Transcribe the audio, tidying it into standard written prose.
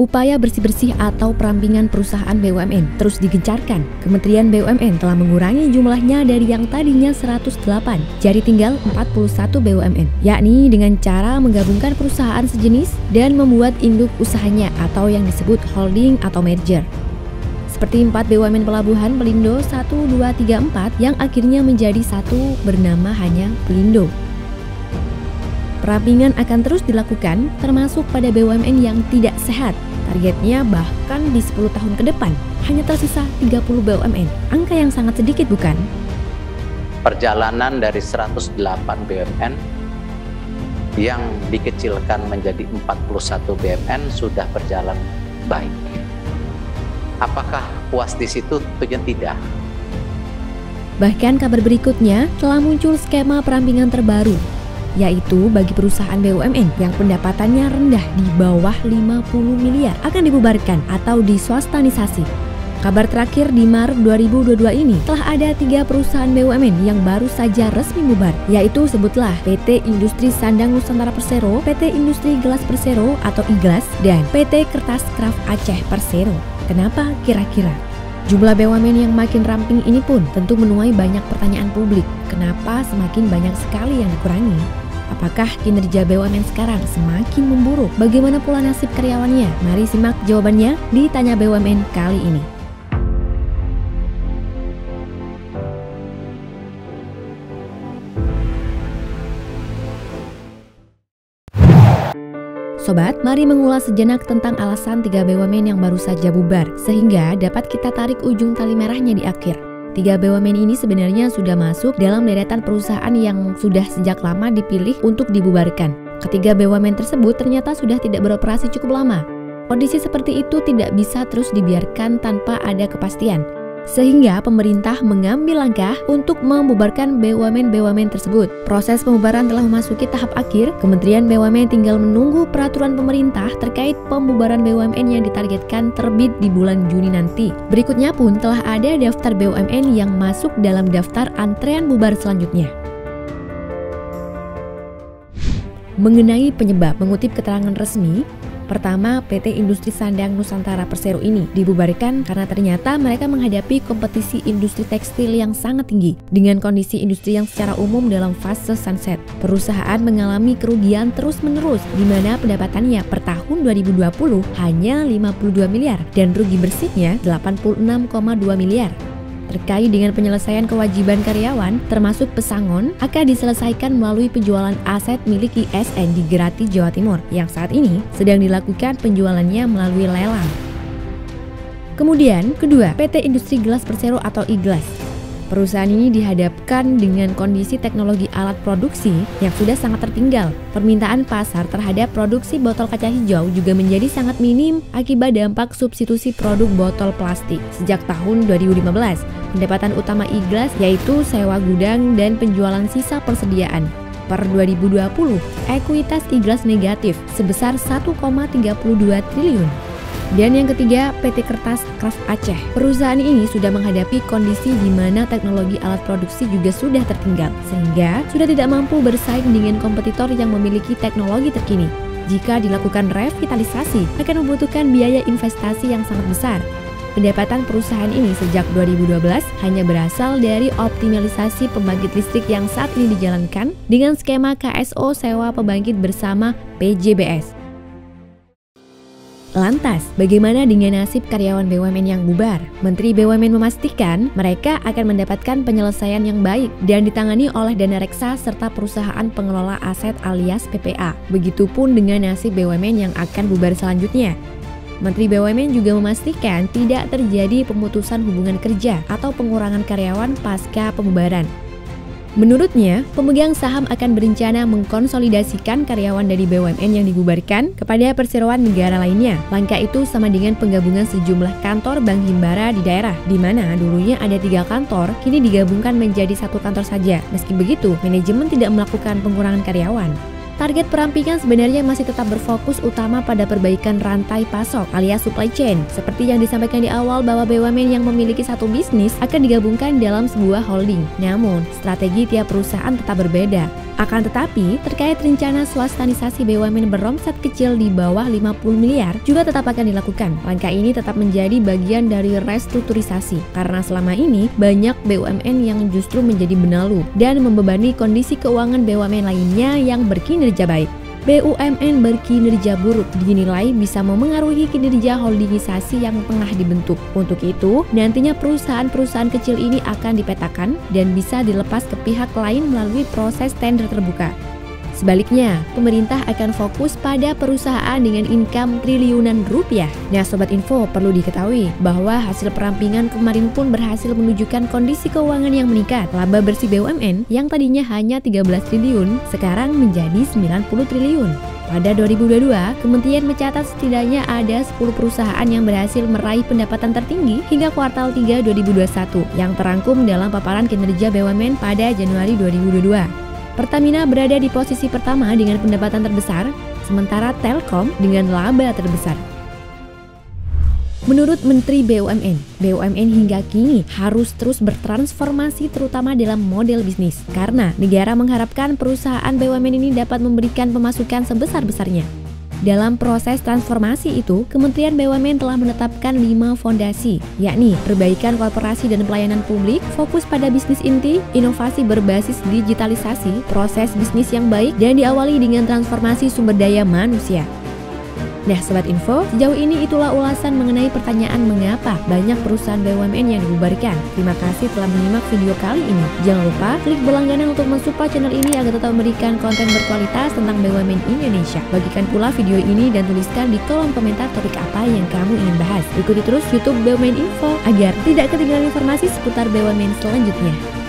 Upaya bersih-bersih atau perampingan perusahaan BUMN terus digencarkan. Kementerian BUMN telah mengurangi jumlahnya dari yang tadinya 108 jadi tinggal 41 BUMN, yakni dengan cara menggabungkan perusahaan sejenis dan membuat induk usahanya atau yang disebut holding atau merger. Seperti 4 BUMN pelabuhan Pelindo 1, 2, 3, 4 yang akhirnya menjadi satu bernama hanya Pelindo. Perampingan akan terus dilakukan termasuk pada BUMN yang tidak sehat. Targetnya bahkan di 10 tahun ke depan hanya tersisa 30 BUMN. Angka yang sangat sedikit bukan? Perjalanan dari 108 BUMN yang dikecilkan menjadi 41 BUMN sudah berjalan baik. Apakah puas di situ? Tentunya tidak. Bahkan kabar berikutnya telah muncul skema perampingan terbaru, yaitu bagi perusahaan BUMN yang pendapatannya rendah di bawah 50 miliar akan dibubarkan atau diswastanisasi. Kabar terakhir di Maret 2022 ini telah ada 3 perusahaan BUMN yang baru saja resmi bubar, yaitu sebutlah PT Industri Sandang Nusantara Persero, PT Industri Gelas Persero atau IGLAS, dan PT Kertas Kraft Aceh Persero. Kenapa kira-kira? Jumlah BUMN yang makin ramping ini pun tentu menuai banyak pertanyaan publik. Kenapa semakin banyak sekali yang dikurangi? Apakah kinerja BUMN sekarang semakin memburuk? Bagaimana pula nasib karyawannya? Mari simak jawabannya di Tanya BUMN kali ini. Sobat, mari mengulas sejenak tentang alasan 3 BUMN yang baru saja bubar, sehingga dapat kita tarik ujung tali merahnya di akhir. 3 BUMN ini sebenarnya sudah masuk dalam deretan perusahaan yang sudah sejak lama dipilih untuk dibubarkan. Ketiga BUMN tersebut ternyata sudah tidak beroperasi cukup lama. Kondisi seperti itu tidak bisa terus dibiarkan tanpa ada kepastian. Sehingga pemerintah mengambil langkah untuk membubarkan BUMN-BUMN tersebut. Proses pembubaran telah memasuki tahap akhir. Kementerian BUMN tinggal menunggu peraturan pemerintah terkait pembubaran BUMN yang ditargetkan terbit di bulan Juni nanti. Berikutnya pun telah ada daftar BUMN yang masuk dalam daftar antrean bubar selanjutnya. Mengenai penyebab, mengutip keterangan resmi, pertama, PT Industri Sandang Nusantara Persero ini dibubarkan karena ternyata mereka menghadapi kompetisi industri tekstil yang sangat tinggi dengan kondisi industri yang secara umum dalam fase sunset. Perusahaan mengalami kerugian terus-menerus di mana pendapatannya per tahun 2020 hanya 52 miliar dan rugi bersihnya 86,2 miliar. Terkait dengan penyelesaian kewajiban karyawan, termasuk pesangon, akan diselesaikan melalui penjualan aset milik ISN di Grati, Jawa Timur, yang saat ini sedang dilakukan penjualannya melalui lelang. Kemudian, kedua, PT Industri Gelas Persero atau IGLAS. Perusahaan ini dihadapkan dengan kondisi teknologi alat produksi yang sudah sangat tertinggal. Permintaan pasar terhadap produksi botol kaca hijau juga menjadi sangat minim akibat dampak substitusi produk botol plastik. Sejak tahun 2015, pendapatan utama IGLAS yaitu sewa gudang dan penjualan sisa persediaan. Per 2020, ekuitas IGLAS negatif sebesar 1,32 triliun. Dan yang ketiga, PT Kertas Kraft Aceh. Perusahaan ini sudah menghadapi kondisi di mana teknologi alat produksi juga sudah tertinggal, sehingga sudah tidak mampu bersaing dengan kompetitor yang memiliki teknologi terkini. Jika dilakukan revitalisasi, akan membutuhkan biaya investasi yang sangat besar. Pendapatan perusahaan ini sejak 2012 hanya berasal dari optimalisasi pembangkit listrik yang saat ini dijalankan dengan skema KSO sewa pembangkit bersama PJBS. Lantas, bagaimana dengan nasib karyawan BUMN yang bubar? Menteri BUMN memastikan mereka akan mendapatkan penyelesaian yang baik dan ditangani oleh dana reksa serta perusahaan pengelola aset alias PPA. Begitupun dengan nasib BUMN yang akan bubar selanjutnya. Menteri BUMN juga memastikan tidak terjadi pemutusan hubungan kerja atau pengurangan karyawan pasca pembubaran. Menurutnya, pemegang saham akan berencana mengkonsolidasikan karyawan dari BUMN yang dibubarkan kepada perseroan negara lainnya. Langkah itu sama dengan penggabungan sejumlah kantor Bank Himbara di daerah, di mana dulunya ada 3 kantor, kini digabungkan menjadi 1 kantor saja. Meski begitu, manajemen tidak melakukan pengurangan karyawan. Target perampingan sebenarnya masih tetap berfokus utama pada perbaikan rantai pasok alias supply chain. Seperti yang disampaikan di awal bahwa BUMN yang memiliki satu bisnis akan digabungkan dalam sebuah holding. Namun, strategi tiap perusahaan tetap berbeda. Akan tetapi, terkait rencana swastanisasi BUMN beromset kecil di bawah 50 miliar juga tetap akan dilakukan. Langkah ini tetap menjadi bagian dari restrukturisasi karena selama ini banyak BUMN yang justru menjadi benalu dan membebani kondisi keuangan BUMN lainnya yang berkinerja baik. BUMN berkinerja buruk dinilai bisa memengaruhi kinerja holdingisasi yang tengah dibentuk. Untuk itu, nantinya perusahaan-perusahaan kecil ini akan dipetakan dan bisa dilepas ke pihak lain melalui proses tender terbuka. Sebaliknya, pemerintah akan fokus pada perusahaan dengan income triliunan rupiah. Nah, Sobat Info, perlu diketahui bahwa hasil perampingan kemarin pun berhasil menunjukkan kondisi keuangan yang meningkat. Laba bersih BUMN yang tadinya hanya 13 triliun, sekarang menjadi 90 triliun. Pada 2022, Kementerian mencatat setidaknya ada 10 perusahaan yang berhasil meraih pendapatan tertinggi hingga kuartal 3 2021 yang terangkum dalam paparan kinerja BUMN pada Januari 2022. Pertamina berada di posisi pertama dengan pendapatan terbesar, sementara Telkom dengan laba terbesar. Menurut Menteri BUMN hingga kini harus terus bertransformasi terutama dalam model bisnis karena negara mengharapkan perusahaan BUMN ini dapat memberikan pemasukan sebesar-besarnya. Dalam proses transformasi itu, Kementerian BUMN telah menetapkan 5 fondasi, yakni perbaikan korporasi dan pelayanan publik, fokus pada bisnis inti, inovasi berbasis digitalisasi, proses bisnis yang baik, dan diawali dengan transformasi sumber daya manusia. Nah, Sobat Info, sejauh ini itulah ulasan mengenai pertanyaan mengapa banyak perusahaan BUMN yang dibubarkan. Terima kasih telah menyimak video kali ini. Jangan lupa klik berlangganan untuk mensupport channel ini agar tetap memberikan konten berkualitas tentang BUMN Indonesia. Bagikan pula video ini dan tuliskan di kolom komentar topik apa yang kamu ingin bahas. Ikuti terus YouTube BUMN Info agar tidak ketinggalan informasi seputar BUMN selanjutnya.